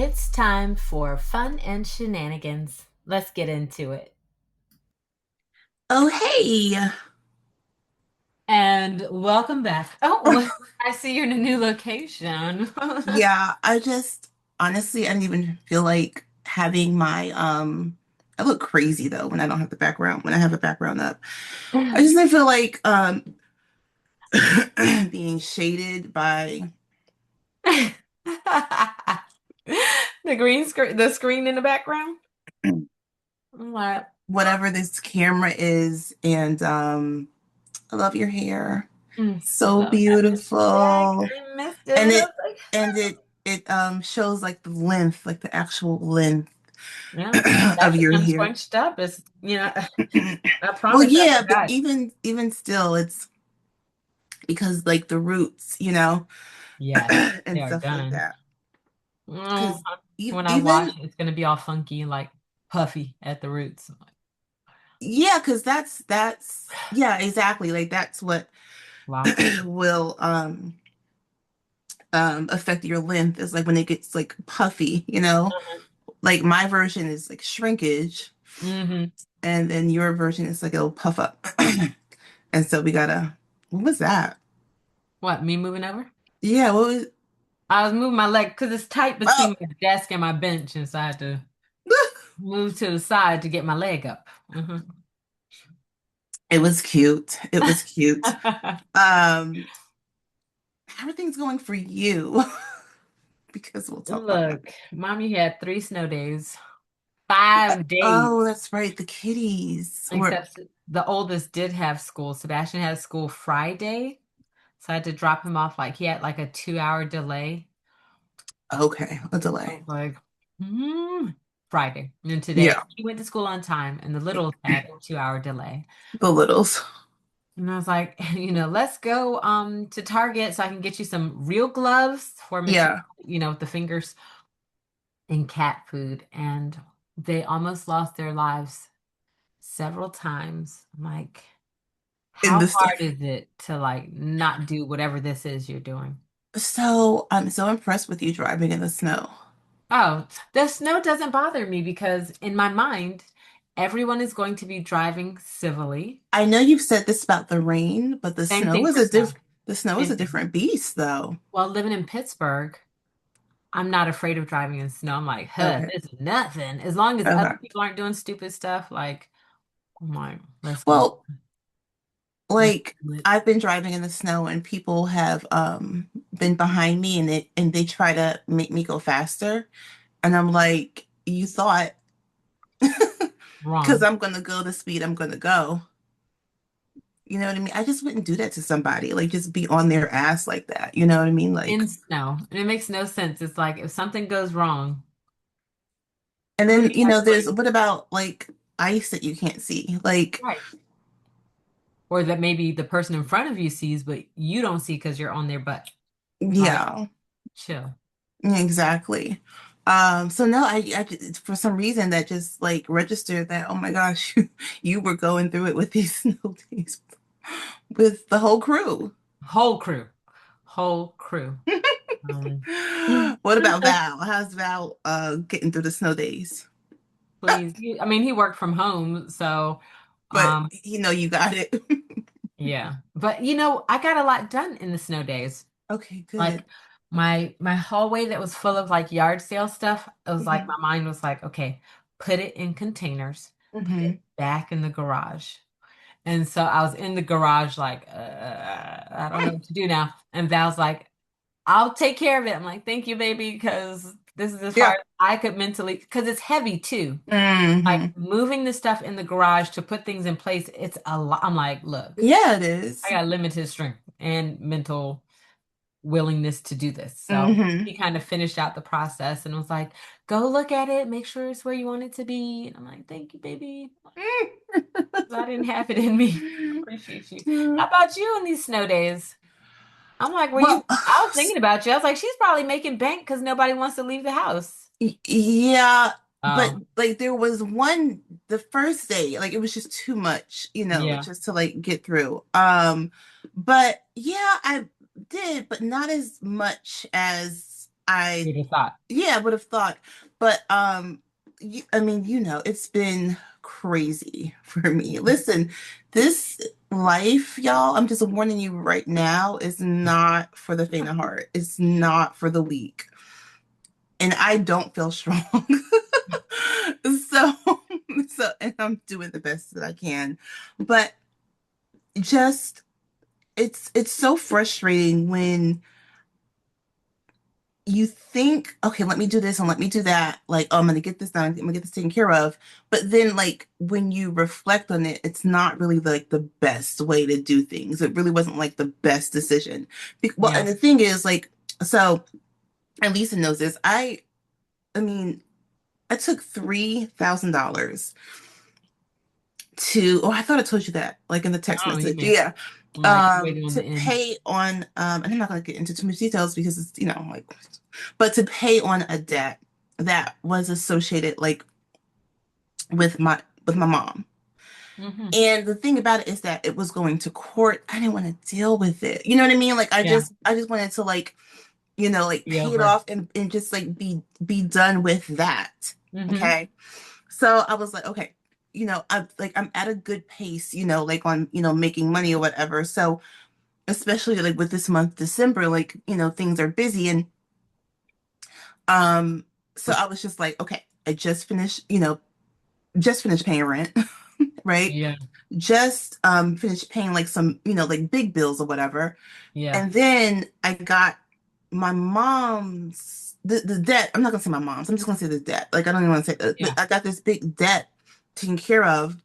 It's time for fun and shenanigans. Let's get into it. Oh, hey. And welcome back. Oh, look, I see you're in a new location. Yeah, I didn't even feel like having I look crazy though when I don't have the background, when I have a background up. I just didn't feel like being shaded by The green screen, the screen in the background. I'm like, whatever this camera is, and I love your hair. So so I missed it back. beautiful. I missed And it. I was like, it shows like the length, like the actual length yeah, of that's your been hair. scrunched up. I Well, promise I yeah, but forgot. even still, it's because like the roots, Yes, they and are stuff like done. that. Mm, Because e when I wash even it, it's gonna be all funky and like puffy at the roots. yeah, because that's yeah, exactly. Like that's what Wow. will affect your length is like when it gets like puffy, Like my version is like shrinkage, Mm-hmm. and then your version is like it'll puff up. And so we gotta, what was that? What, me moving over? Yeah, what was, I was moving my leg because it's tight oh, between my desk and my bench, and so I had to move to the side to get my leg up. Hmm. it was cute. It was cute. Um, how are things going for you? Because we'll talk about that. Look, mommy had 3 snow days, 5 days, Oh, that's right. The kitties were except the oldest did have school. Sebastian had school Friday, so I had to drop him off. Like he had like a 2 hour delay. okay. A I delay. was like, hmm, Friday. And then today Yeah, he went to school on time, and the little had a 2 hour delay. the littles. And I was like, let's go to Target so I can get you some real gloves for Mitchell, Yeah. with the fingers and cat food. And they almost lost their lives several times. I'm like, In how the hard stuff. is it to like not do whatever this is you're doing? So I'm so impressed with you driving in the snow. Oh, the snow doesn't bother me because in my mind, everyone is going to be driving civilly. I know you've said this about the rain, but Same thing for snow. the snow is Same a thing. different beast though. Well, living in Pittsburgh, I'm not afraid of driving in snow. I'm like, huh, Okay. this is nothing. As long as other Okay. people aren't doing stupid stuff, like, I'm like, let's go. Well, Let's like do it. I've been driving in the snow and people have been behind me and they try to make me go faster. And I'm like, you thought because Wrong. I'm gonna go the speed I'm gonna go. You know what I mean? I just wouldn't do that to somebody. Like just be on their ass like that. You know what I mean? Like In snow. And it makes no sense. It's like if something goes wrong, and who do then, you have to there's blame? what about like ice that you can't see? Like, Right. Or that maybe the person in front of you sees, but you don't see because you're on their butt. Like, yeah, chill. exactly. So no, for some reason that just like registered that, oh my gosh, you were going through it with these snow days with the whole crew. Whole crew. Whole crew. Um, What about Val? How's Val getting through the snow days? please. I mean, he worked from home, so But um, you got it. yeah. But I got a lot done in the snow days. Okay, Like good. my hallway that was full of like yard sale stuff, it was like Hmm. my mind was like, okay, put it in containers, put it Hmm. back in the garage. And so I was in the garage like, I don't know what to do now. And Val's like, I'll take care of it. I'm like, thank you, baby, because this is as far Yeah. as I could mentally, because it's heavy too. Like Hmm. moving the stuff in the garage to put things in place, it's a lot. I'm like, look, Yeah, it I is. got limited strength and mental willingness to do this. So Hmm. he kind of finished out the process and was like, go look at it, make sure it's where you want it to be. And I'm like, thank you, baby. I didn't have it in me. Appreciate you. How about you in these snow days? I'm like, Well, I was thinking about you. I was like, she's probably making bank because nobody wants to leave the house. yeah, but Oh, like there was one the first day, like it was just too much, yeah. just to like get through. But yeah, I did, but not as much as I You'd have thought. yeah, I would have thought. But I mean, it's been crazy for me. Listen, this life, y'all, I'm just warning you right now, is not for the faint of heart. It's not for the weak. And I don't feel strong. So, and I'm doing the best that I can. But just it's so frustrating when you think, okay, let me do this and let me do that. Like, oh, I'm gonna get this done, I'm gonna get this taken care of. But then, like, when you reflect on it, it's not really like the best way to do things. It really wasn't like the best decision. Well, and Yeah. the thing is, like, so, and Lisa knows this. I mean, I took $3,000 to, oh, I thought I told you that, like in the text Oh, you message. did. Yeah. I'm like waiting on To the end. pay on, and I'm not going to get into too much details because it's, like, but to pay on a debt that was associated, like, with my mom. Hmm. And the thing about it is that it was going to court. I didn't want to deal with it. You know what I mean? Like, Yeah. I just wanted to, like, like, Be pay it over. off and just, like, be done with that. Hmm. Okay. So I was like, okay, I'm at a good pace, like, on, making money or whatever. So especially, like, with this month, December, like, things are busy. And um, so I was just like, okay, I just finished paying rent, right? Yeah. Just finished paying, like, some, like, big bills or whatever. Yeah. And then I got my mom's the debt. I'm not gonna say my mom's. I'm just gonna say the debt. Like, I don't even want to say Yeah. I got this big debt taken care of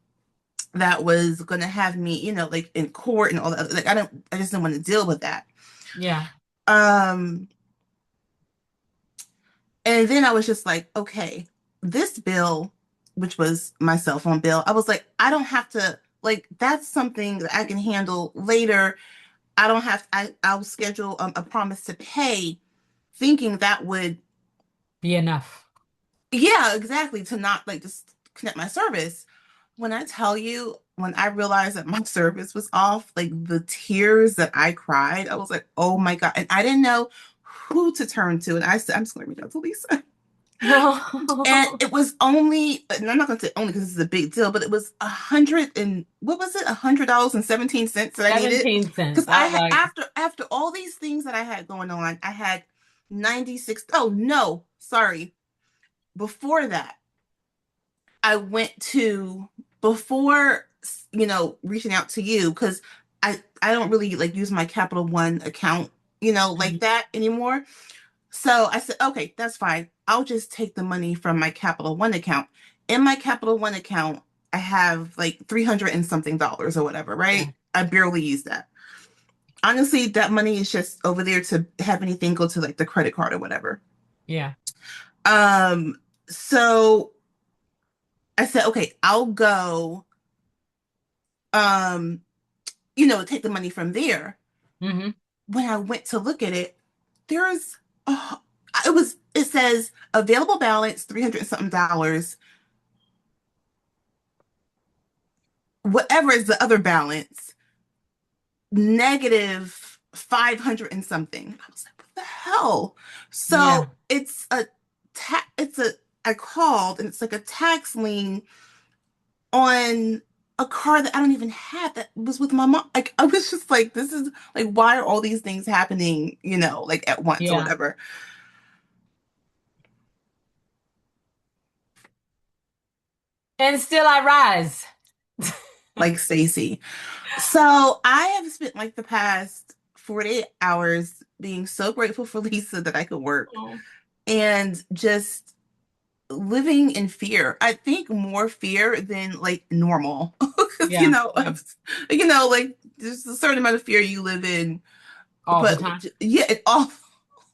that was gonna have me, like, in court and all that. Like, I just didn't want to deal with that. Yeah. Um, and then I was just like, okay, this bill, which was my cell phone bill, I was like, I don't have to, like, that's something that I can handle later. I don't have, I'll schedule a promise to pay, thinking that would, Be enough. yeah, exactly, to not, like, just connect my service. When I tell you, when I realized that my service was off, like, the tears that I cried, I was like, oh my God. And I didn't know who to turn to. And I said, I'm just going to reach out to Lisa. And No. it was only, and I'm not going to say only because this is a big deal, but it was what was it? $100.17 that I needed. 17 Because cents. I was like, after all these things that I had going on, I had 96. Oh no, sorry. Before that, I went to, before, reaching out to you, because I don't really, like, use my Capital One account, like mhm. that anymore. So I said, okay, that's fine. I'll just take the money from my Capital One account. In my Capital One account, I have like 300 and something dollars or whatever, Yeah. right? I barely use that. Honestly, that money is just over there to have anything go to, like, the credit card or whatever. Yeah. So I said, okay, I'll go, um, take the money from there. Hmm. When I went to look at it, there's, oh, it says available balance, 300 and something dollars. Whatever is the other balance, negative 500 and something. I was like, what the hell? Yeah. So it's a, I called, and it's like a tax lien on a car that I don't even have, that was with my mom. Like, I was just like, this is like, why are all these things happening, like, at once or Yeah. whatever? And still I rise. Like, Stacy. So I have spent, like, the past 48 hours being so grateful for Lisa that I could work, Oh, and just living in fear. I think more fear than, like, normal. Because, yeah. Yeah. like, there's a certain amount of fear you live in, All the but time. yeah, all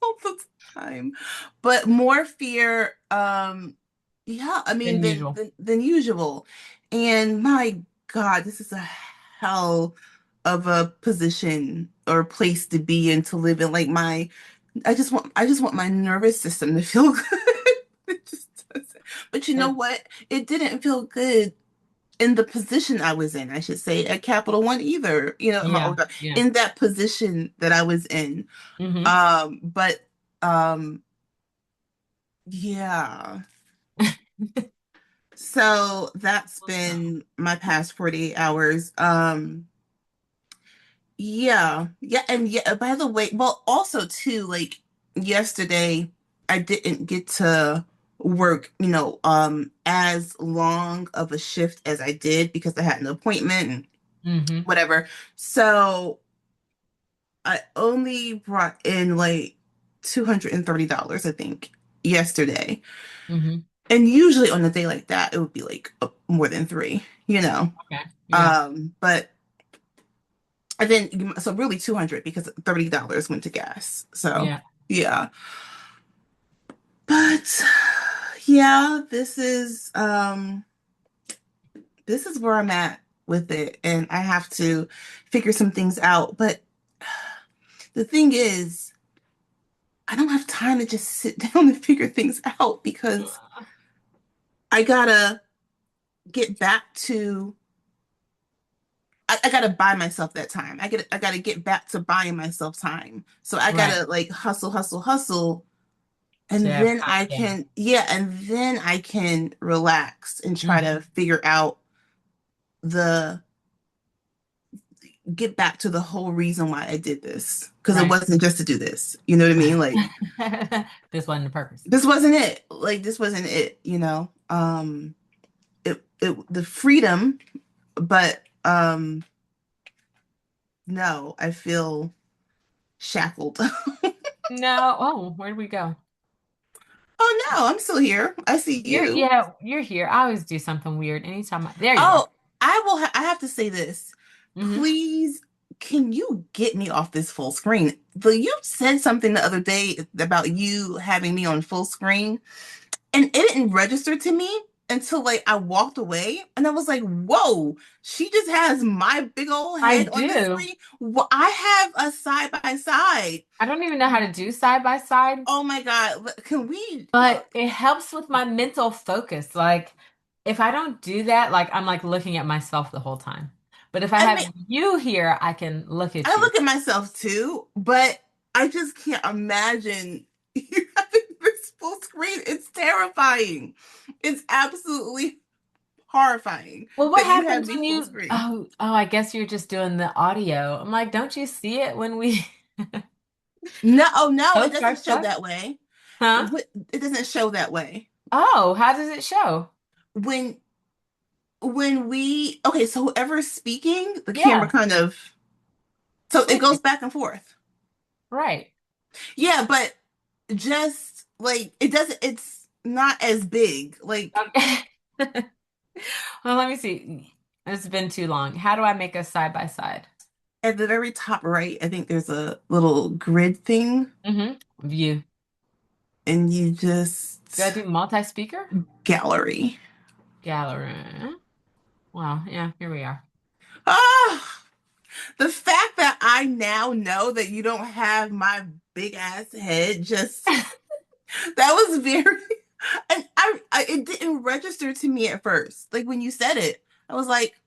the time. But more fear, yeah, I mean, Than usual. than usual. And my God, this is a hell of a position or place to be in, to live in. Like, I just want my nervous system to feel good. It just doesn't. But you know It, what? It didn't feel good in the position I was in, I should say, at Capital One either. yeah. Yeah. In that position that I was in. Hmm. But, um, Yeah. So that's been my past 48 hours. Yeah. Yeah, and yeah, by the way, well, also too, like yesterday I didn't get to work, as long of a shift as I did because I had an appointment and Mm-hmm. whatever. So I only brought in like $230, I think, yesterday. Mm-hmm. And usually on a day like. It would be like more than three, you know. Okay. Yeah. But and then so really 200 because $30 went to gas. So Yeah. yeah. But yeah, this is where I'm at with it. And I have to figure some things out. But the thing is, I don't have time to just sit down and figure things out because I gotta get back to I gotta buy myself that time. I gotta get back to buying myself time. So I Right. gotta like hustle, hustle, hustle. To And have then time. I Yeah. can, yeah, and then I can relax and try Mm. to figure out the get back to the whole reason why I did this. Because it Right. wasn't just to do this. You know what I mean? Like This wasn't the purpose. this wasn't it. Like this wasn't it, you know. It the freedom, but no, I feel shackled. No. Oh, where did we go? Oh no, I'm still here. I see You're you. yeah, you're here. I always do something weird anytime there you are. Oh, I have to say this. Hmm. Please, can you get me off this full screen? But you said something the other day about you having me on full screen, and it didn't register to me until like I walked away, and I was like, "Whoa, she just has my big old I head on the do. screen." Well, I have a side by side. I don't even know how to do side by side, Oh my God, can we? but it helps with my mental focus. Like if I don't do that, like I'm like looking at myself the whole time. But if I I have mean, you here, I can look at I you. look at myself too, but I just can't imagine you having this full screen. It's terrifying. It's absolutely horrifying Well, what that you have happens me when full you screen. oh, I guess you're just doing the audio. I'm like, don't you see it when we No, oh no, it post our doesn't show stuff? that way. Huh? It doesn't show that way. Oh, how does it show? When okay, so whoever's speaking, the camera Yeah, kind of so it goes switches. back and forth. Right. Yeah, but just like it doesn't it's not as big. Like Okay. Well, let me see. It's been too long. How do I make a side by side? at the very top right, I think there's a little grid thing, View. and you Do I just do multi-speaker? gallery. Gallery. Wow. Yeah, here we are. Ah, the fact that I now know that you don't have my big ass head just that was very and I it didn't register to me at first. Like when you said it, I was like,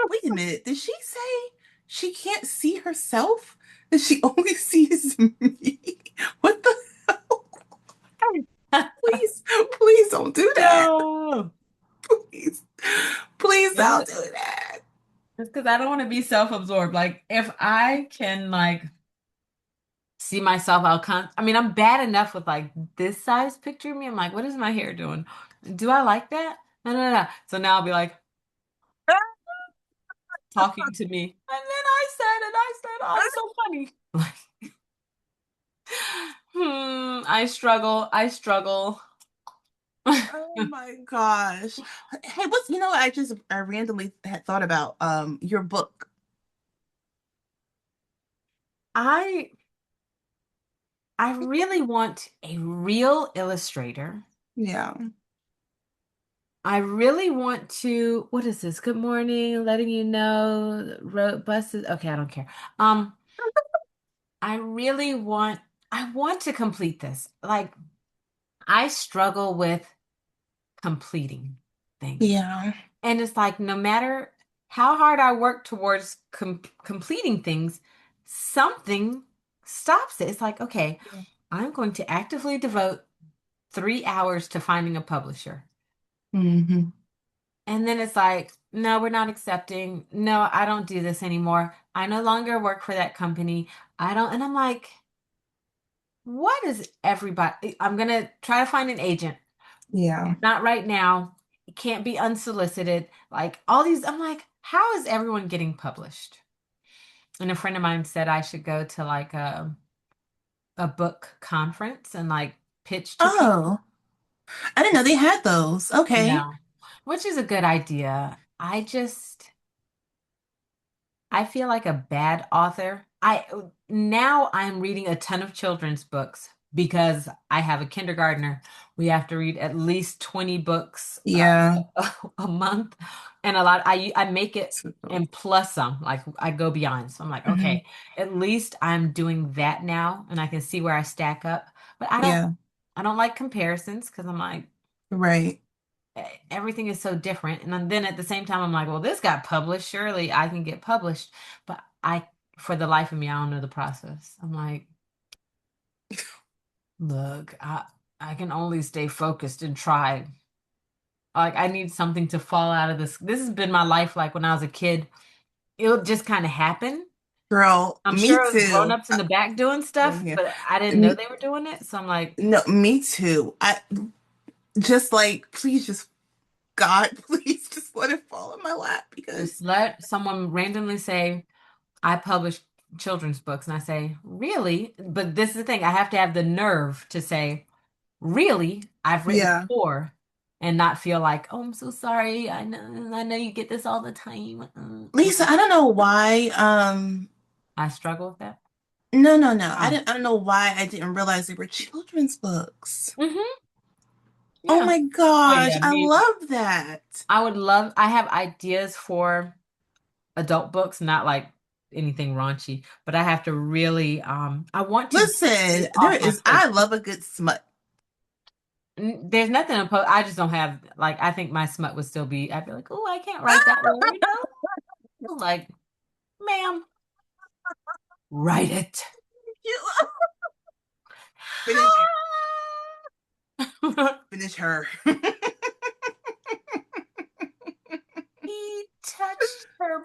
wait a minute, did she say she can't see herself? That she only sees me? What the hell? Please, please don't do that. No. Please, please don't It's do that. because I don't want to be self-absorbed. Like if I can like see myself, I mean, I'm bad enough with like this size picture of me. I'm like, what is my hair doing? Do I like that? No, no, no. So now I'll be like talking to me. And then I said, oh, I'm so funny. I struggle. I struggle. Oh my gosh. Hey, what's you know what I randomly had thought about your book. I I really want a real illustrator. Yeah. I really want to, what is this? Good morning, letting you know road buses. Okay, I don't care. Um, I really want I want to complete this. Like I struggle with completing things. Yeah. And it's like no matter how hard I work towards completing things, something stops it. It's like, okay, I'm going to actively devote 3 hours to finding a publisher. Hmm. And then it's like, no, we're not accepting. No, I don't do this anymore. I no longer work for that company. I don't. And I'm like, what is everybody? I'm gonna try to find an agent. Yeah. Not right now. It can't be unsolicited. Like all these, I'm like, how is everyone getting published? And a friend of mine said I should go to like a book conference and like pitch to people. Oh, I didn't know they had those. Okay. No, which is a good idea. I feel like a bad author. I now I'm reading a ton of children's books because I have a kindergartner. We have to read at least 20 books Yeah. a month, and a lot. I make it So, and plus some. Like I go beyond. So I'm like, mhm. okay, at least I'm doing that now, and I can see where I stack up. But Yeah. I don't like comparisons because I'm like Right. everything is so different. And then at the same time, I'm like, well, this got published. Surely I can get published. But for the life of me, I don't know the process. I'm like, look, I can only stay focused and try. Like, I need something to fall out of this. This has been my life. Like when I was a kid, it'll just kind of happen. Girl, I'm me sure it was too. grown-ups in the back doing stuff, Yeah. but I didn't know N- they were doing it. So I'm like, No, me too. I just like, please just, God, please just let it fall in my lap just because, let someone randomly say, I publish children's books, and I say, really? But this is the thing, I have to have the nerve to say, really? I've written yeah. four, and not feel like, oh, I'm so sorry. I know you get this all the time. Lisa, I don't know why. I struggle with that. No, no, no. Oh. I don't know why I didn't realize they were children's books. Hmm. Oh Yeah. my Oh gosh, yeah, I me. love that. I have ideas for adult books, not like anything raunchy, but I have to really, I want to get Listen, it there off my is, I plate. love a good smut. There's nothing opposed. I just don't have like I think my smut would still be. I'd be like, oh, I can't write that word. Like, ma'am, write it. You finish, finish her. He touched her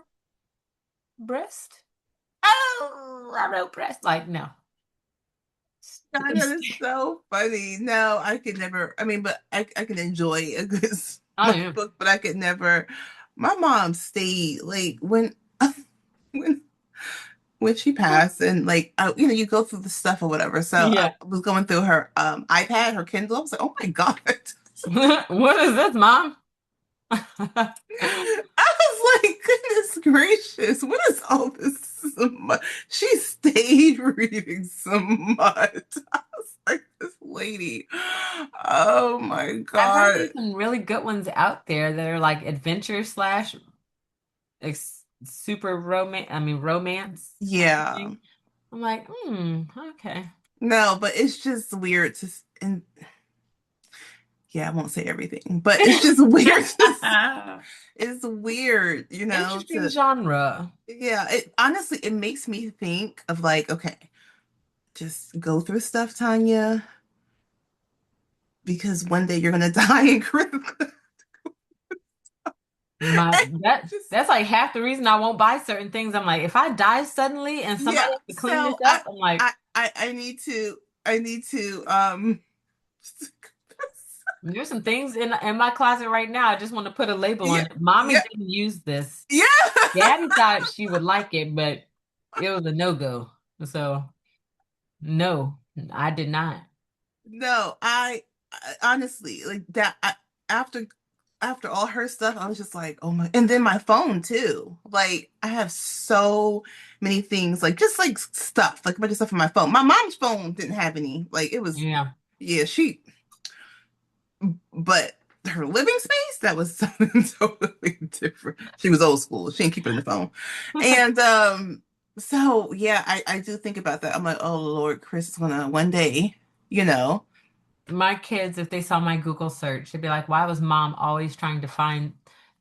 breast. Oh, I wrote breast. Like, no. God, that is so funny. No, I could never. I mean, but I can enjoy a good Oh smut yeah. book, but I could never. My mom stayed like when when she passed, and like you go through the stuff or whatever. So I Yeah. was going through her iPad, her Kindle. I was like, oh my God. What is this, mom? I was like, goodness gracious, what is all this smut? She stayed reading smut. I was like, this lady. Oh my I've heard God. there's some really good ones out there that are like adventure slash super romance. I mean, romance kind of Yeah. thing. I'm like, okay. No, but it's just weird and yeah, I won't say everything, but it's just weird. It's weird, Interesting to genre. yeah, it honestly it makes me think of like, okay, just go through stuff, Tanya, because one day you're gonna die in critical. My that Just that's like half the reason I won't buy certain things. I'm like, if I die suddenly and somebody yeah. has to clean this So up, I'm like, I need to there's some things in my closet right now. I just want to put a label on yeah, it. Mommy yeah, didn't use this. yeah. Daddy thought she would like it, but it was a no-go. So no, I did not. No, I honestly like that. After after all her stuff, I was just like, oh my. And then my phone too. Like I have so many things, like just like stuff, like a bunch of stuff on my phone. My mom's phone didn't have any. Like it was, Yeah. yeah, but her living space, that was something totally different. She was old school. She didn't keep it in the phone. And so yeah, I do think about that. I'm like, oh Lord, Chris is gonna one day, you know. My kids, if they saw my Google search, they'd be like, why was mom always trying to find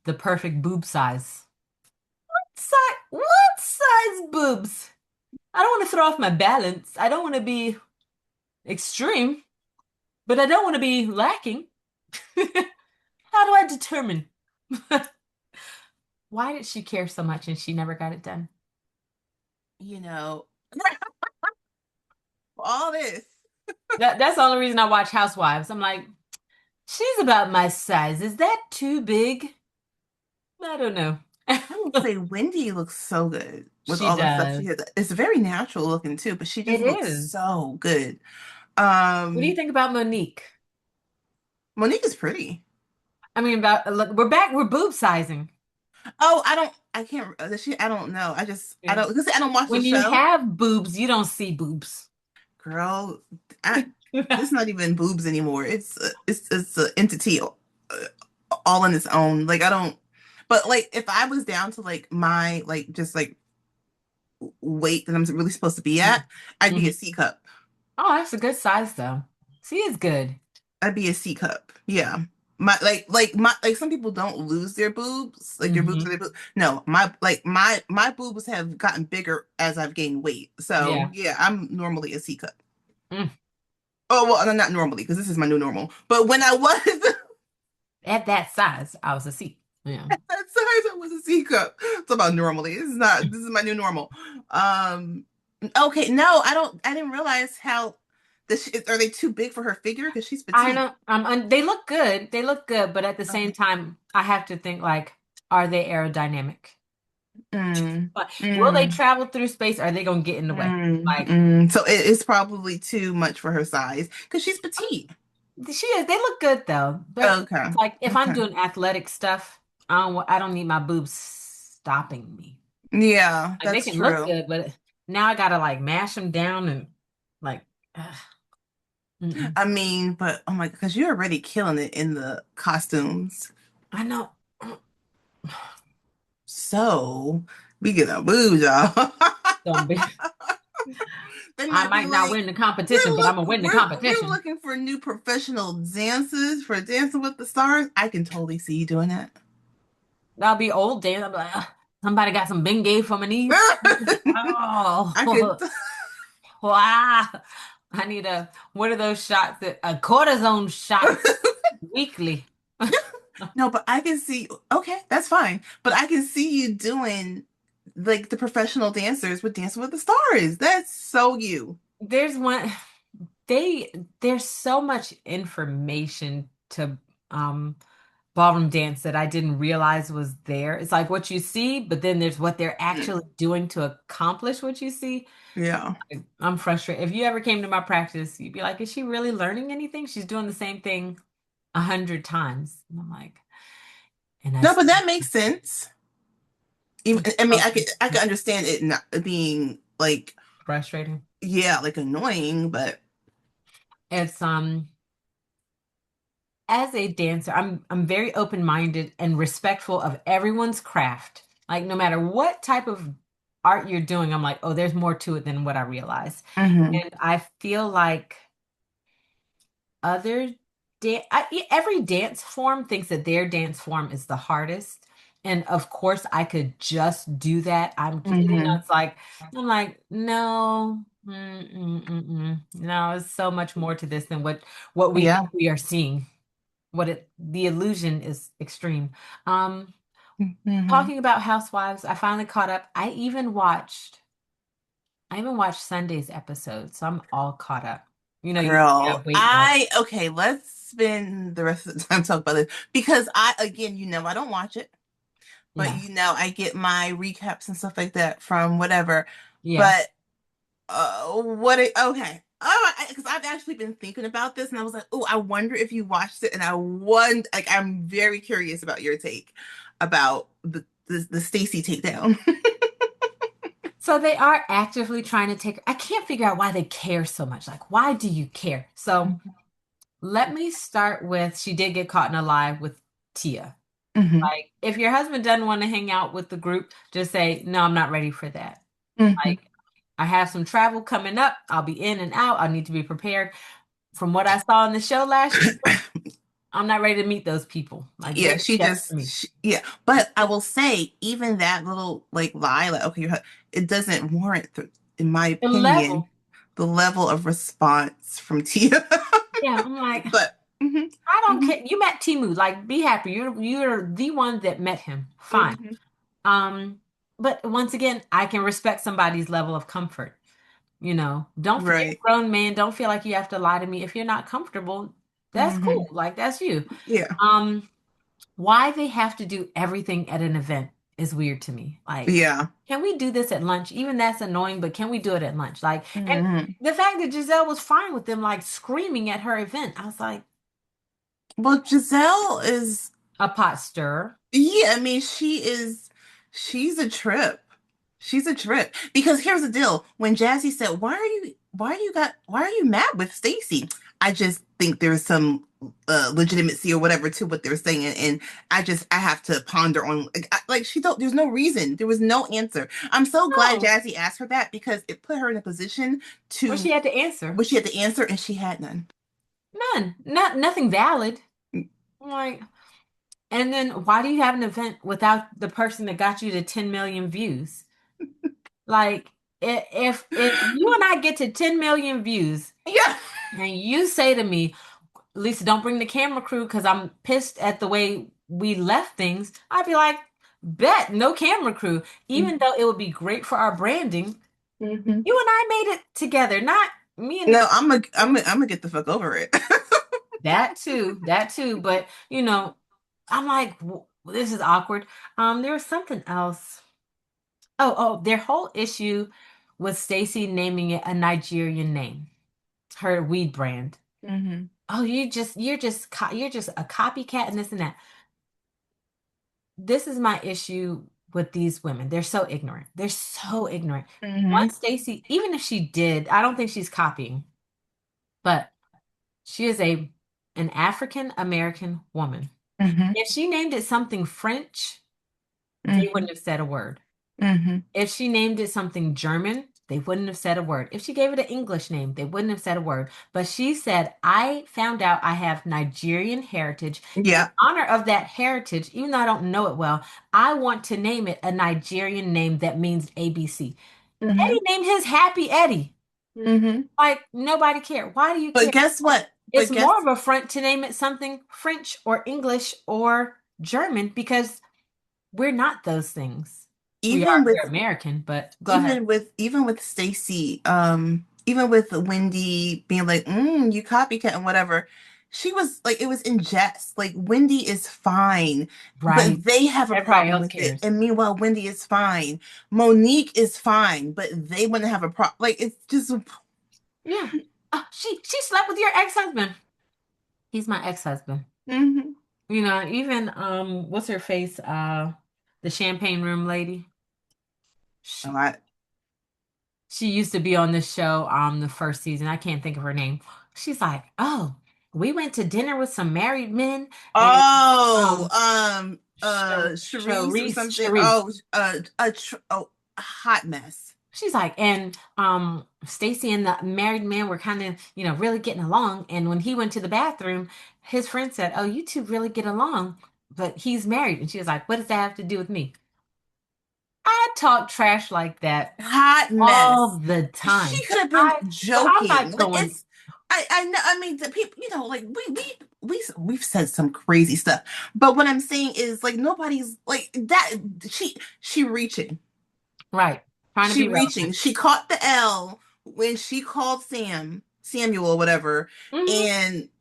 the perfect boob size? What size boobs? I don't want to throw off my balance. I don't want to be extreme. but I don't want to be lacking. How do I determine? Why did she care so much and she never got it done? You know, all this. That's the only reason I watch Housewives. I'm like, she's about my size. Is that too big? I don't know. I will say Wendy looks so good with She all the stuff she does. has. It's very natural looking too, but she It just looks is. so good. What do you Um, think about Monique? Monique is pretty. I mean, about look, we're back. We're boob sizing. Oh, I can't, I don't know. I Yeah. don't, because I don't watch the When you show. have boobs, you don't see boobs. Girl, I, it's not even boobs anymore. It's an entity all on its own. Like I don't, but like if I was down to like my like just like weight that I'm really supposed to be at, I'd be a Mhm. C cup. Oh, that's a good size though. C is good. I'd be a C cup. Yeah. My like some people don't lose their boobs, like their boobs are their Hmm. boobs. No, my boobs have gotten bigger as I've gained weight. So Yeah. yeah, I'm normally a C cup. Mm. Oh well, no, not normally because this is my new normal. But when I was At that size, I was a C. Yeah. that size, I was a C cup. It's about normally. This is not. This is my new normal. Um. Okay. No, I don't. I didn't realize how. Are they too big for her figure? Because she's I petite. don't, they look good. They look good, but at the same Okay. time, I have to think like, are they aerodynamic? Mm, But will they mm, travel through space? Or are they gonna get in the way? Like, So it's probably too much for her size because she's petite. she is. They look good though. But Okay. it's like if I'm Okay. doing athletic stuff, I don't need my boobs stopping me. Yeah, Like they that's can look true. good, but now I gotta like mash them down and like, ugh, mm-mm. I mean, but oh my, because you're already killing it in the costumes. I know. So we get a boo job. Don't be. They I might be might not like, win the competition, but I'm gonna win the we're competition. looking for new professional dancers for Dancing with the Stars. I can totally see you doing that. That'll be old days. I'll be like, "Ugh, somebody got some Bengay for my knees. I could. Oh, wow. I need what are those shots that, a cortisone shot weekly. No, but I can see, okay, that's fine. But I can see you doing like the professional dancers with Dancing with the Stars. That's so you. There's one, they, there's so much information to, um, ballroom dance that I didn't realize was there. It's like what you see, but then there's what they're Mm, actually doing to accomplish what you see. yeah. I'm frustrated. If you ever came to my practice, you'd be like, is she really learning anything? She's doing the same thing 100 times. And I'm like, and I No, but still that makes sense. Even, I mean, okay, I could understand it not being like, frustrating. yeah, like annoying, but It's as a dancer, I'm very open-minded and respectful of everyone's craft. Like no matter what type of art you're doing, I'm like, oh, there's more to it than what I realize. hmm And I feel like other every dance form thinks that their dance form is the hardest. And of course, I could just do that. hmm It's like, I'm like, no, no, it's so much more to this than what we Yeah. think we are seeing. The illusion is extreme. Um, hmm Talking about Housewives, I finally caught up. I even watched Sunday's episode, so I'm all caught up. You Girl, have weight loss. okay, let's spend the rest of the time talking about this because again, I don't watch it, but Yeah. I get my recaps and stuff like that from whatever. Yeah. But okay. Oh, because I've actually been thinking about this and I was like, oh, I wonder if you watched it. And I'm very curious about your take about the Stacy takedown. So they are actively trying to take, I can't figure out why they care so much. Like, why do you care? So let me start with she did get caught in a lie with Tia. hmm Like, if your husband doesn't want to hang out with the group, just say, no, I'm not ready for that. hmm Like, I have some travel coming up. I'll be in and out. I need to be prepared. From what I saw in the show last year, I'm not ready to meet those people. Like, Yeah, they're steps for me. yeah. But I will say, even that little like lie, like okay, it doesn't warrant, in my The opinion, level. the level of response from Tia. Yeah, I'm like, But I don't hmm care. You met Timu, like be happy. You're the one that met him. Fine. hmm Um, but once again, I can respect somebody's level of comfort. You're a right. grown man. Don't feel like you have to lie to me. If you're not comfortable, that's hmm cool. Like that's you. Yeah. Um, why they have to do everything at an event is weird to me. Like, Yeah. can we do this at lunch? Even that's annoying, but can we do it at lunch? Like, and hmm the fact that Giselle was fine with them like screaming at her event, I was like, Well, Giselle is, a pot stirrer. yeah, I mean, she's a trip. She's a trip. Because here's the deal. When Jazzy said, why are you mad with Stacy? I just think there's some legitimacy or whatever to what they're saying. And I have to ponder on, like, she don't, there's no reason. There was no answer. I'm so glad No, Jazzy asked her that because it put her in a position where she to, had to answer. where she had to answer and she had none. None. Nothing valid. I'm like, and then why do you have an event without the person that got you to 10 million views? Like, if you and I get to 10 million views Yeah. and you say to me, Lisa, don't bring the camera crew because I'm pissed at the way we left things, I'd be like, bet, no camera crew. Even though it would be great for our branding, Mhm. you and I made it together, not me and the No, camera crew. I'm gonna get the fuck over it. That too. But I'm like, this is awkward. There was something else. Oh, their whole issue was Stacey naming it a Nigerian name, her weed brand. hmm Oh, you're just a copycat and this and that. This is my issue with these women. They're so ignorant. They're so ignorant. hmm One Stacey, even if she did, I don't think she's copying, but she is an African American woman. hmm If she named it something French, they hmm wouldn't have said a word. hmm If she named it something German, they wouldn't have said a word. If she gave it an English name, they wouldn't have said a word. But she said, I found out I have Nigerian heritage. In Yeah. honor of that heritage, even though I don't know it well, I want to name it a Nigerian name that means ABC. hmm Eddie named his Happy Eddie. hmm Like, nobody cared. Why do you But care? guess what? It's But guess more of a front to name it something French or English or German because we're not those things. even We're with American, but go ahead. even with Stacy, even with Wendy being like, you copycat and whatever, she was like, it was in jest. Like Wendy is fine, Right. but they have a Everybody problem else with it. cares. And meanwhile, Wendy is fine. Monique is fine, but they wouldn't have a problem. Like it's just, Yeah. She slept with your ex-husband. He's my ex-husband. hmm Even what's her face? The champagne room lady. Oh, She, she used to be on this show, the first season. I can't think of her name. She's like, oh, we went to dinner with some married men and oh, um Charisse or something. Sharice. Oh, a hot mess. She's like, and Stacy and the married man were kind of, really getting along. And when he went to the bathroom, his friend said, oh, you two really get along, but he's married. And she was like, what does that have to do with me? I talk trash like that Hot all mess. the She time. could have been But I'm joking. not Like going, it's I know I mean the people, like we've said some crazy stuff. But what I'm saying is like nobody's like that she reaching. right, trying to She be reaching. relevant. She caught the L when she called Samuel, whatever, Hmm.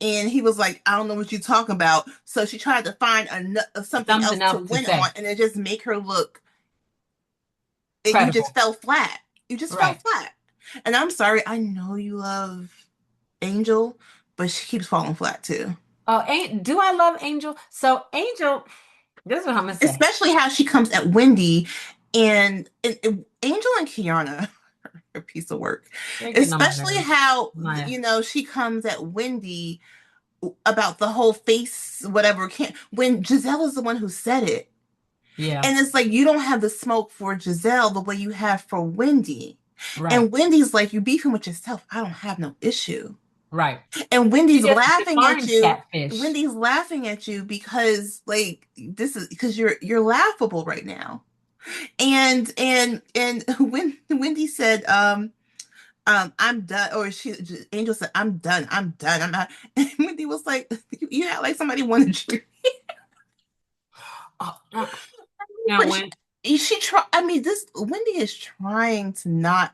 and he was like, I don't know what you're talking about. So she tried to find something else Something to else to win on, say. and it just make her look. You just Credible. fell flat. You just fell Right. flat. And I'm sorry. I know you love Angel, but she keeps falling flat too. Oh, do I love Angel? So Angel, this is what I'm gonna say. Especially how she comes at Wendy and Angel and Kiana are a piece of work. They're getting on my Especially nerves. how My she comes at Wendy about the whole face whatever can't when Giselle is the one who said it. yeah, And it's like you don't have the smoke for Giselle the way you have for Wendy. right, And Wendy's like, you beefing with yourself. I don't have no issue. right. And She Wendy's just laughing at defined you. catfish. Wendy's laughing at you because like this is because you're laughable right now. And when Wendy said, I'm done. Or Angel said, I'm done. I'm done. I'm not. And Wendy was like, you act like somebody wanted you. Oh, now But when she try. I mean, this Wendy is trying to not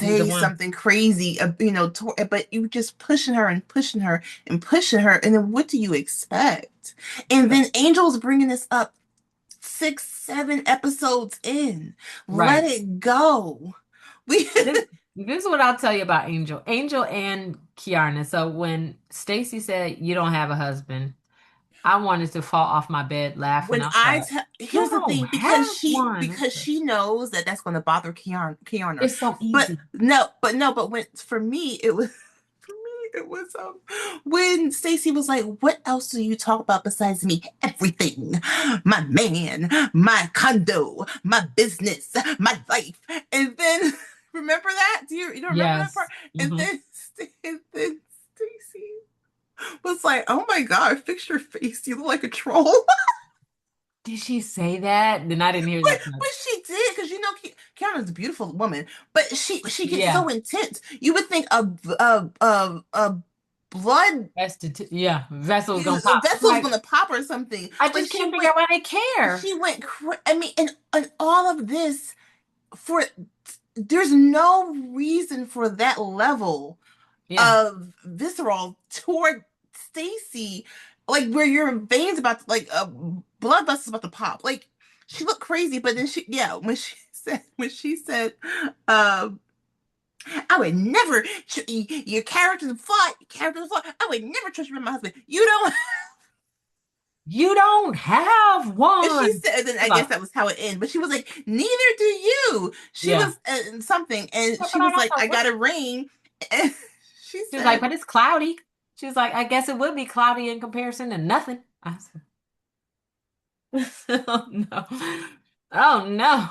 be the say one, something crazy, but you just pushing her and pushing her and pushing her, and then what do you expect? And then Angel's bringing this up 6, 7 episodes in. Let right? it go. We This, this is what I'll tell you about Angel. Angel and Kiarna. So when Stacy said you don't have a husband, I wanted to fall off my bed laughing. when I was I like, tell you here's the don't thing, have one. because she knows that that's going to bother Kiana. It's so But easy. no, but when for me it was for me it was when Stacy was like, "What else do you talk about besides me? Everything, my man, my condo, my business, my life." And then remember that? You don't remember that part? Yes. And Hmm. then Stacy was like, "Oh my God, fix your face. You look like a troll." Did she say that? Then I didn't hear that part. But she did because Kiana's a beautiful woman, but she gets Yeah. so intense. You would think a blood Yeah. Vessel's gonna pop. I'm vessel's like, gonna pop or something. I But just can't figure out why they care. she went. I mean, and all of this for there's no reason for that level Yeah. of visceral toward Stacy, like where your veins about to, like a blood vessel's about to pop. Like she looked crazy, but then when she said, um, I would never your character's flawed. I would never trust you with my husband. You don't. You don't have And she one. said, then I guess Look, that was how it ended. But she was like, neither do you. She yeah. was something, and Yeah, she but I was don't like, know I got what. a ring, and she She was like, said, but it's cloudy. She was like, I guess it would be cloudy in comparison to nothing. I said, oh no. Oh no.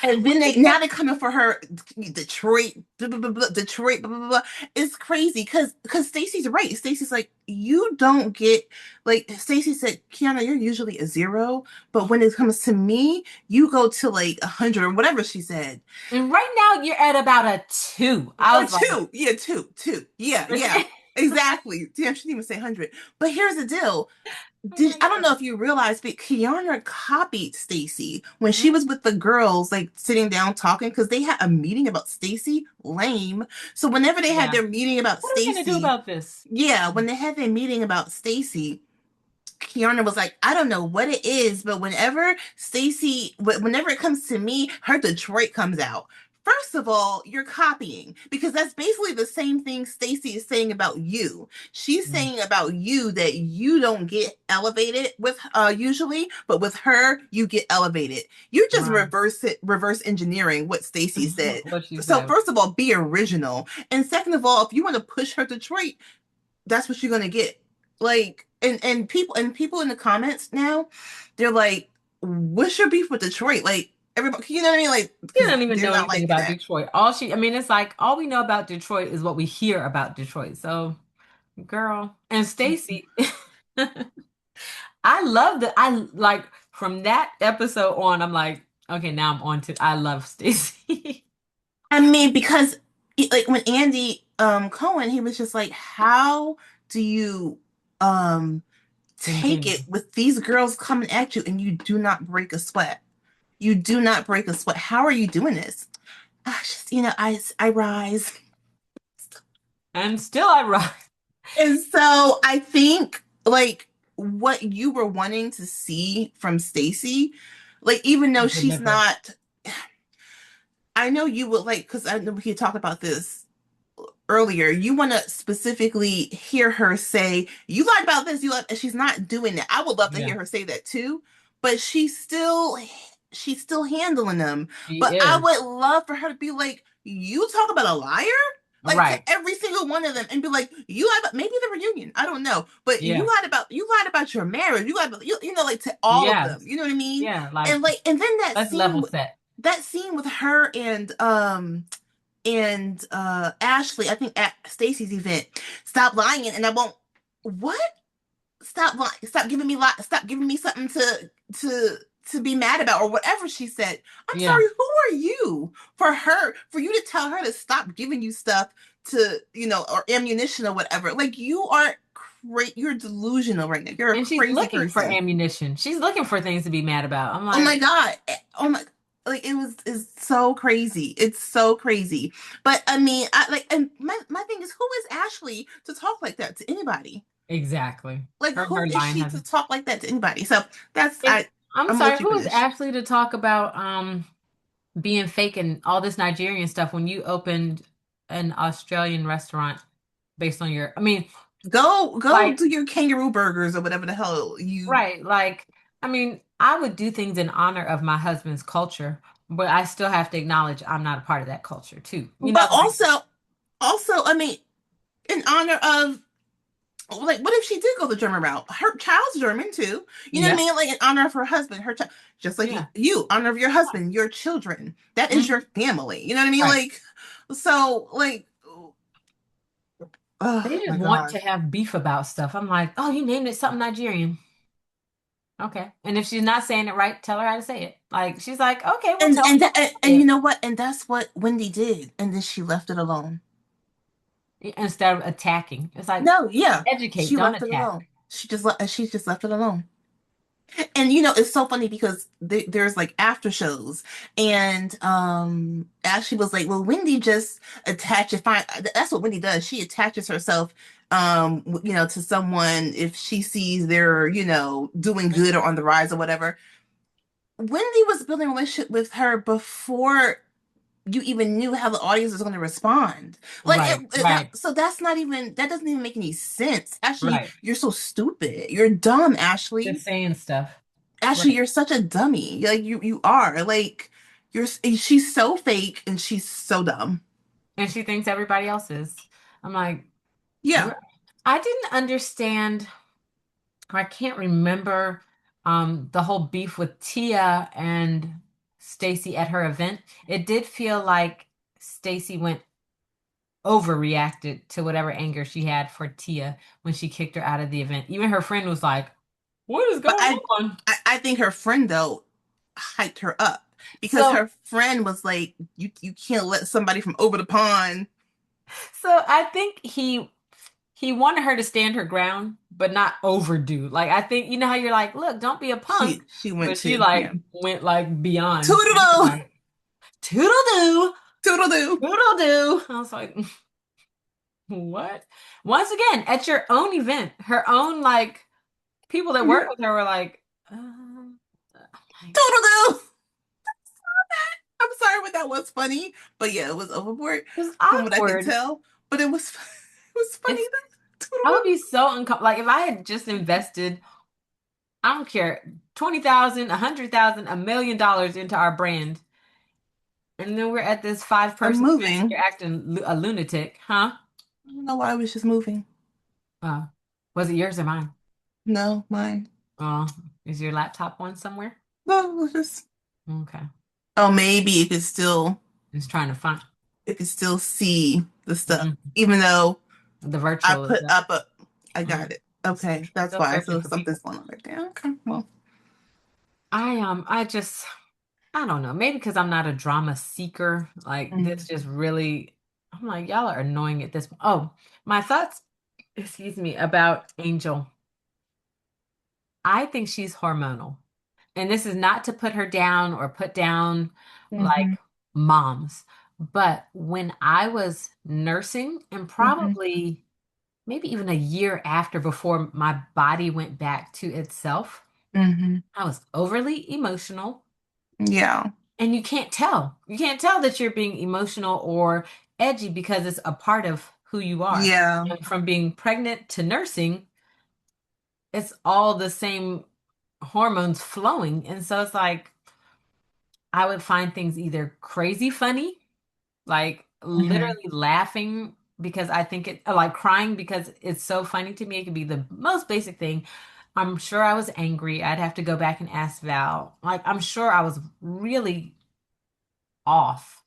and What then you now say? they're coming for her, Detroit, blah, blah, blah, blah, Detroit, blah, blah, blah. It's crazy because Stacey's right. Stacey's like, you don't get like Stacey said, Kiana, you're usually a zero, but when it comes to me, you go to like 100 or whatever she said. And right now you're at about a 2. I Or was like, two. Yeah, two. Yeah, yeah. Exactly. Damn, she didn't even say 100. But here's the deal. oh my I don't know God. if you realized, but Kiana copied Stacy when she Mhm. was with the girls, like sitting down talking, because they had a meeting about Stacy. Lame. So whenever they had Yeah. their meeting about What are we gonna do Stacy, about this? yeah, when they had their meeting about Stacy, Kiana was like, I don't know what it is, but whenever it comes to me, her Detroit comes out. First of all, you're copying because that's basically the same thing Stacy is saying about you. She's Mm. saying about you that you don't get elevated with usually, but with her you get elevated. You're just Right. reverse engineering what Stacy said. What she So said. first of all, be original, and second of all, if you want to push her Detroit, that's what you're gonna get. Like, and people in the comments now, they're like, "What's your beef with Detroit?" Like everybody, you know what I mean? Like, She because don't even they're know not anything liking about that. Detroit. I mean, it's like all we know about Detroit is what we hear about Detroit. So, girl, and Stacy, I like from that episode on, I'm like, okay, now I'm on to I love Stacy. I mean, because like when Andy Cohen, he was just like, "How do you um take Continue. it with these girls coming at you and you do not break a sweat? You do not break a sweat. How are you doing this?" Just I rise. And still I rise. And so I think like what you were wanting to see from Stacy, like even though she's Deliver. not, I know you would like because I know we talked about this earlier. You want to specifically hear her say, "You lied about this." You lied. And she's not doing that. I would love to Yeah, hear her say that too, but she's still handling them. she But I is. would love for her to be like, "You talk about a liar." Like to Right. every single one of them, and be like, "You lied about maybe the reunion. I don't know, but Yeah. you lied about your marriage. You lied about like to all of them. Yes. You know what I mean? Yeah. Like, And then let's level set. that scene with her and Ashley, I think at Stacy's event, stop lying and I won't. What? Stop lying. Stop giving me something to to be mad about or whatever she said. I'm Yeah. sorry, who are you for you to tell her to stop giving you stuff to, or ammunition or whatever. Like you are you're delusional right now. You're a And she's crazy looking for person. ammunition. She's looking for things to be mad about. I'm Oh my like, God. Oh my, like it's so crazy. It's so crazy. But I mean, I like, and my thing is, who is Ashley to talk like that to anybody? exactly. Like, Her who is line she has. to talk like that to anybody? So that's Is I'm I'm gonna let sorry, you who is finish. Ashley to talk about being fake and all this Nigerian stuff when you opened an Australian restaurant based on your, I mean, Go like, do your kangaroo burgers or whatever the hell you. right, like, I mean, I would do things in honor of my husband's culture, but I still have to acknowledge I'm not a part of that culture too. But Like, also, I mean, in honor of, like, what if she did go the German route? Her child's German too. You know what I yeah, mean? Like in honor of her husband, her child, just like yeah, honor of your husband, your children. That is your mhm, family. You know what I mean? right. Like, so, like, They oh just my want to God. have beef about stuff. I'm like, oh, you named it something Nigerian. Okay. And if she's not saying it right, tell her how to say it. Like, she's like, okay, well, tell me how to And say you it. know what? And that's what Wendy did. And then she left it alone. Instead of attacking. It's like, No, yeah, educate, she don't left it attack. alone. She just left it alone. And it's so funny because there's like after shows, and Ashley was like, "Well, Wendy just attaches. Fine, that's what Wendy does. She attaches herself, to someone if she sees they're doing good or on the rise or whatever." Wendy was building a relationship with her before you even knew how the audience was going to respond. Like Right, right, so that doesn't even make any sense. Ashley, right. you're so stupid. You're dumb, Ashley. Just saying stuff. Ashley, Right. you're such a dummy. Like you are. Like she's so fake and she's so dumb. And she thinks everybody else is. I'm like, Yeah. what? I didn't understand, or I can't remember the whole beef with Tia and Stacy at her event. It did feel like Stacy went overreacted to whatever anger she had for Tia when she kicked her out of the event. Even her friend was like, what is But going on? I think her friend though hyped her up because So her friend was like, you can't let somebody from over the pond. so I think he wanted her to stand her ground, but not overdo. Like I think you know how you're like, look, don't be a punk, She went but she to, like yeah. went like beyond. She was Toodle-doo! like, toodle-doo, Toodle-doo! toodle-doo. I was like, what? Once again, at your own event, her own like people that work Yeah. with her were like, like Toodle-doo! I'm sorry, but that was funny. But yeah, it was overboard it was from what I could awkward. tell. But it was it was funny It's though. I would Toodle-doo. be so uncomfortable. Like if I had just invested, I don't care, 20,000, 100,000, $1 million into our brand, and then we're at this five I'm person event. moving. You're acting a lunatic, huh? I don't know why I was just moving. Uh, was it yours or mine? No, mine. Oh, is your laptop one somewhere? No, it was just. Okay, Oh, maybe just trying to find it could still see the stuff, mhm, even though the I virtual is put up. up a. I got Mhm. it. Okay, that's Still why. searching So for something's people. going on right there. Okay, well. I just I don't know. Maybe because I'm not a drama seeker. Like this Mm, just really, I'm like, y'all are annoying at this point. Oh, my thoughts, excuse me, about Angel. I think she's hormonal. And this is not to put her down or put down like mhm, moms. But when I was nursing, and mhm, probably maybe even a year after before my body went back to itself, mhm. I was overly emotional. Yeah, And you can't tell. You can't tell that you're being emotional or edgy because it's a part of who you are. yeah, And from being pregnant to nursing, it's all the same hormones flowing. And so it's like I would find things either crazy funny, like mhm, literally laughing because I think it, like crying because it's so funny to me. It could be the most basic thing. I'm sure I was angry. I'd have to go back and ask Val. Like, I'm sure I was really off.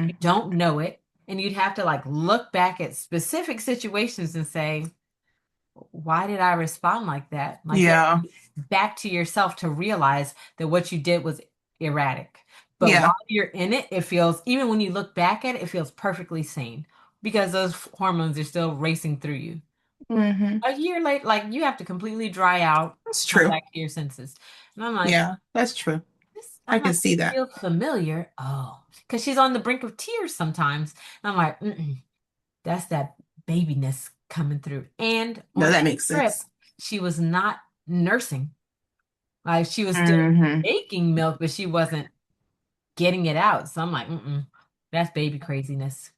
You mhm. don't know it. And you'd have to like look back at specific situations and say, why did I respond like that? Like that Yeah, back to yourself to realize that what you did was erratic. But while Yeah. you're in it, it feels, even when you look back at it, it feels perfectly sane because those hormones are still racing through you. Hmm. A year late, like you have to completely dry out, That's come true. back to your senses. And I'm like, Yeah, that's true. I can this see that. feels familiar. Oh, because she's on the brink of tears sometimes. And I'm like, mm-mm, that's that babiness coming through. And No, on that that makes trip, sense. she was not nursing. Like she was still Hmm. making milk, but she wasn't getting it out. So I'm like, mm-mm, that's baby craziness.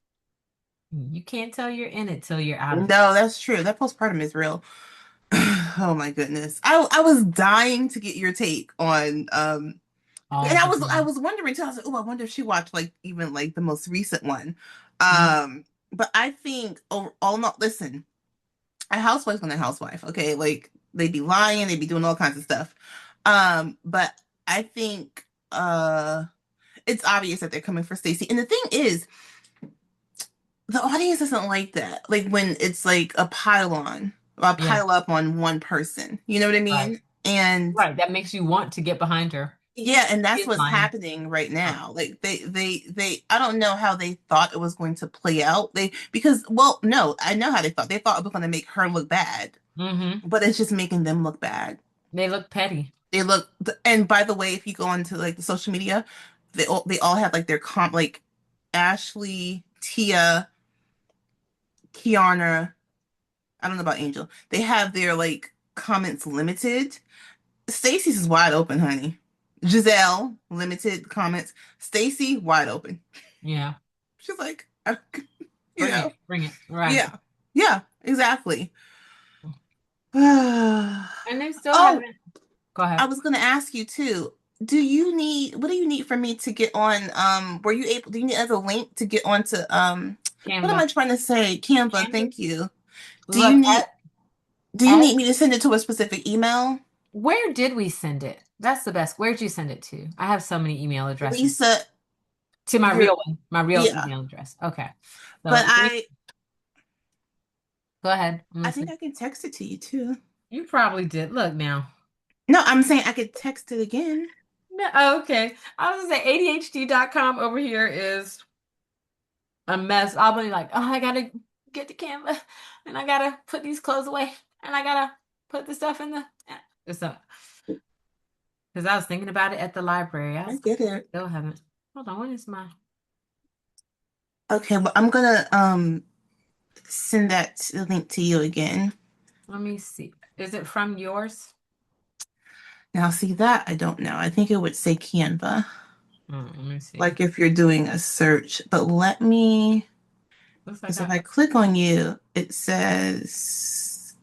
You can't tell you're in it till you're out of it. No, that's true. That postpartum is real. Oh my goodness. I was dying to get your take on All and the I time. was wondering too. I was like, oh, I wonder if she watched like even like the most recent one. Mhm. But I think all not listen, a housewife's gonna housewife, okay? Like they be lying, they be doing all kinds of stuff. But I think it's obvious that they're coming for Stacey. And the thing is, the audience doesn't like that. Like when it's like a pile Yeah, pile up on one person. You know what I right. mean? And Right. That makes you want to get behind her. yeah, and She that's is what's lying. happening right Right. now. Like they I don't know how they thought it was going to play out. They because well, no, I know how they thought. They thought it was going to make her look bad, Mm-hmm. but it's just making them look bad. They look petty. They look and by the way, if you go onto like the social media, they all have like their comp like Ashley, Tia, Kiana, I don't know about Angel. They have their like comments limited. Stacey's is wide open, honey. Giselle, limited comments. Stacey, wide open. Yeah. She's like, you Bring know, it. Bring it. Right. yeah, yeah, exactly. Oh, And they still haven't. Go I ahead. was gonna ask you too. What do you need from me to get on? Were you able, do you need as a link to get onto, what am Canva. I trying to say? Canva, Canva. thank you. Do you Look need, do you at need me to send it to a specific email? where did we send it? That's the best. Where'd you send it to? I have so many email addresses. Lisa, To my you're, real one, my real yeah, email address. Okay. but So go ahead. I'm I think listening. I can text it to you too. You probably did. Look now. No, I'm saying I could text it again. No, oh, okay. I was gonna say ADHD.com over here is a mess. I'll be like, oh, I gotta get to Canva and I gotta put these clothes away and I gotta put the stuff in the so because I was thinking about it at the library. I get it. Still haven't. Hold on, what is my Okay, well, I'm gonna send that link to you again. let me see. Is it from yours? Now, see that I don't know. I think it would say Canva, Let me see. like if you're doing a search. But let me, Looks like because if I I click on you, it says,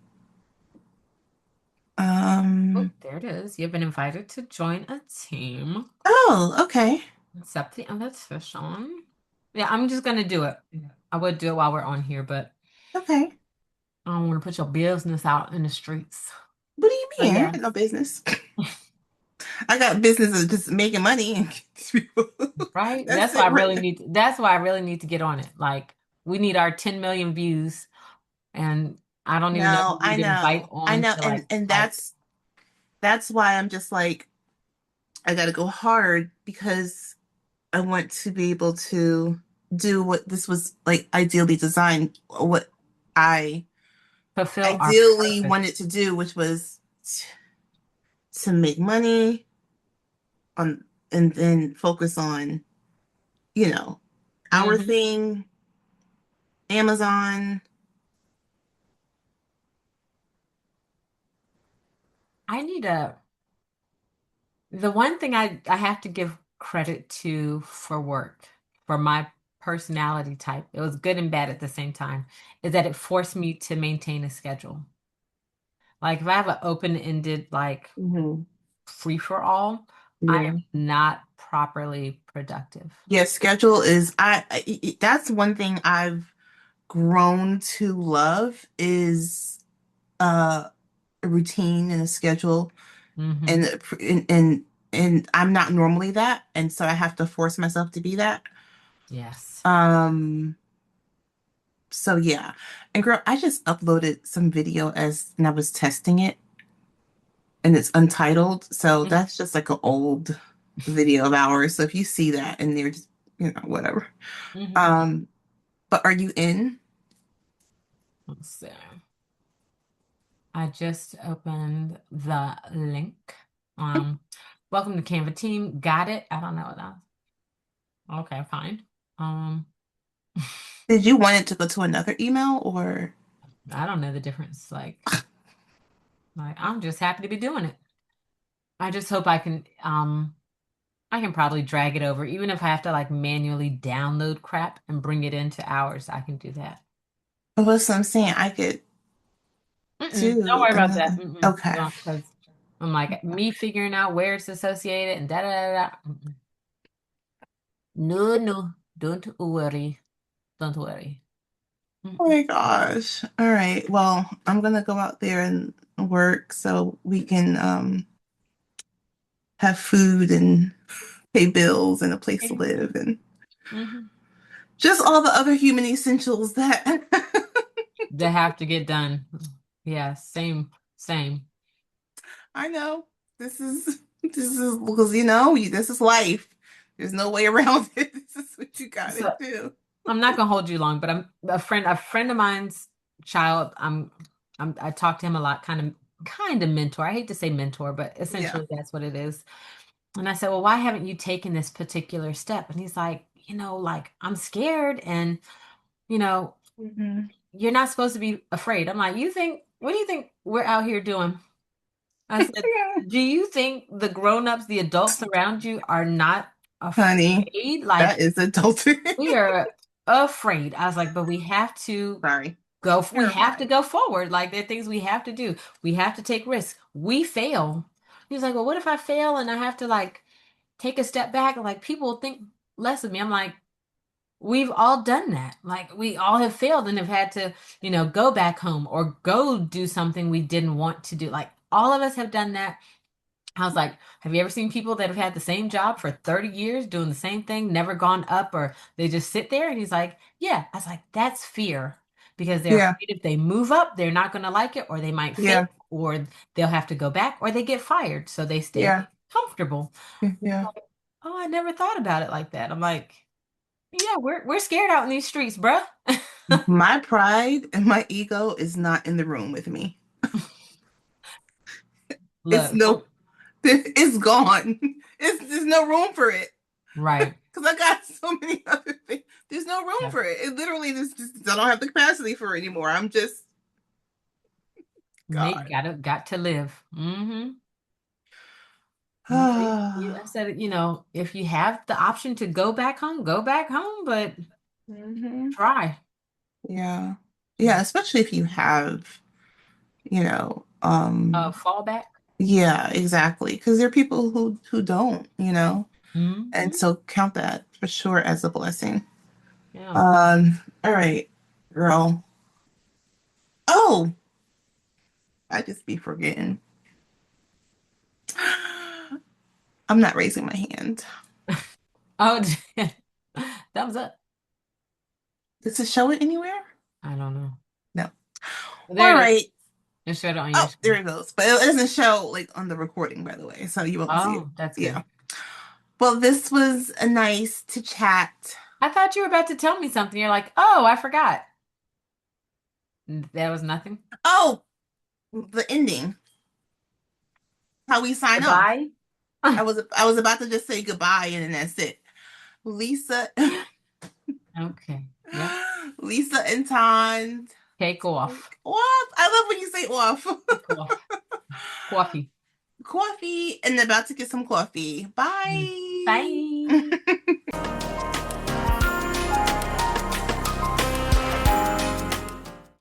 oh, um, there it is. You've been invited to join a team. oh, okay, Accept the invitation. Yeah, I'm just gonna do it. I would do it while we're on here, but okay. I don't want to put your business out in the streets. What do you So mean? I yeah, got no business. I got business of just making money and people. right. That's it right there. That's why I really need to get on it. Like we need our 10 million views, and I don't even know who No, we would invite I on know, to like and type. that's why I'm just like I gotta go hard because I want to be able to do what this was like ideally designed, what I Fulfill our ideally purpose. wanted to do, which was to make money on and then focus on, you know, our Hmm. thing, Amazon. I need a the one thing I have to give credit to for work, for my personality type, it was good and bad at the same time, is that it forced me to maintain a schedule. Like if I have an open-ended like Mhm. free for all, I Yeah. am not properly productive. Yeah, schedule is that's one thing I've grown to love is a routine and a schedule Hmm. and and I'm not normally that and so I have to force myself to be that. Yes. Um so yeah. And girl, I just uploaded some video as and I was testing it and it's untitled. So Mhm. that's just like an old video of ours. So if you see that and they're just, whatever. Mhm. Um, but are you in? Let's see. I just opened the link. Um, welcome to Canva team. Got it. I don't know what that. Okay, fine. Um, Did you want it to go to another email or? I don't know the difference. Like I'm just happy to be doing it. I just hope I can probably drag it over, even if I have to like manually download crap and bring it into ours. I can do that. Well, that's what I'm saying. I could Don't do worry about that. another. Okay. Don't, because I'm like me figuring out where it's associated and da da da da. No, no, don't worry. Don't worry. Oh Mm-mm. my gosh. All right. Well, I'm gonna go out there and work so we can have food and pay bills and a place to live and Mm-hmm. just all the other human essentials that They have to get done. Yeah, same. I know. This is because this is life. There's no way around it. This is what you gotta So do. I'm not gonna hold you long, but I'm a friend of mine's child. I talk to him a lot, kind of mentor. I hate to say mentor, but Yeah. essentially that's what it is. And I said, well, why haven't you taken this particular step? And he's like, like I'm scared, and you know, Hmm. you're not supposed to be afraid. I'm like, what do you think we're out here doing? I said, Yeah. do you think the grown-ups, the adults around you are not Honey, afraid? that Like is adultery. we are afraid. I was like, but we have to Sorry. we have to Terrified. go forward. Like there are things we have to do. We have to take risks. We fail. He was like, well, what if I fail and I have to like take a step back? Like people will think less of me. I'm like, we've all done that. Like we all have failed and have had to, go back home or go do something we didn't want to do. Like all of us have done that. I was like, have you ever seen people that have had the same job for 30 years doing the same thing, never gone up, or they just sit there? And he's like, yeah. I was like, that's fear because they're Yeah. afraid if they move up, they're not going to like it, or they might fail, Yeah. or they'll have to go back, or they get fired. So they stay Yeah. comfortable. Yeah. Oh, I never thought about it like that. I'm like, yeah, we're scared out in these streets, bruh. My pride and my ego is not in the room with me. It's Look, no, it's gone. There's no room for it right. because I got so many other things. There's no room Yeah. for it. It literally I don't have the capacity for it anymore. I'm just Nate God. got to live. No, I said, if you have the option to go back home, but Hmm. try. Yeah. Yeah, especially if you have, you know, Fallback. yeah, exactly. Because there are people who don't, and Hmm. so count that for sure as a blessing. Yeah. All right, girl. Oh, I just be forgetting. I'm not raising my hand. Oh, thumbs up. Does it show it anywhere? I don't know. No. There All it is. right. It showed it on your Oh, there screen. it goes. But it doesn't show like on the recording, by the way, so you won't see it. Oh, that's Yeah. good. Well, this was a nice to chat. I thought you were about to tell me something. You're like, oh, I forgot. That was nothing. Oh, the ending. How we sign off. Goodbye. I was about to just say goodbye and then that's it. Lisa Okay. Yep. Lisa and Ton. Take off. Off. I love when you say off. Take off. Coffee. Coffee and about to get some coffee. Mm. Bye. Bye.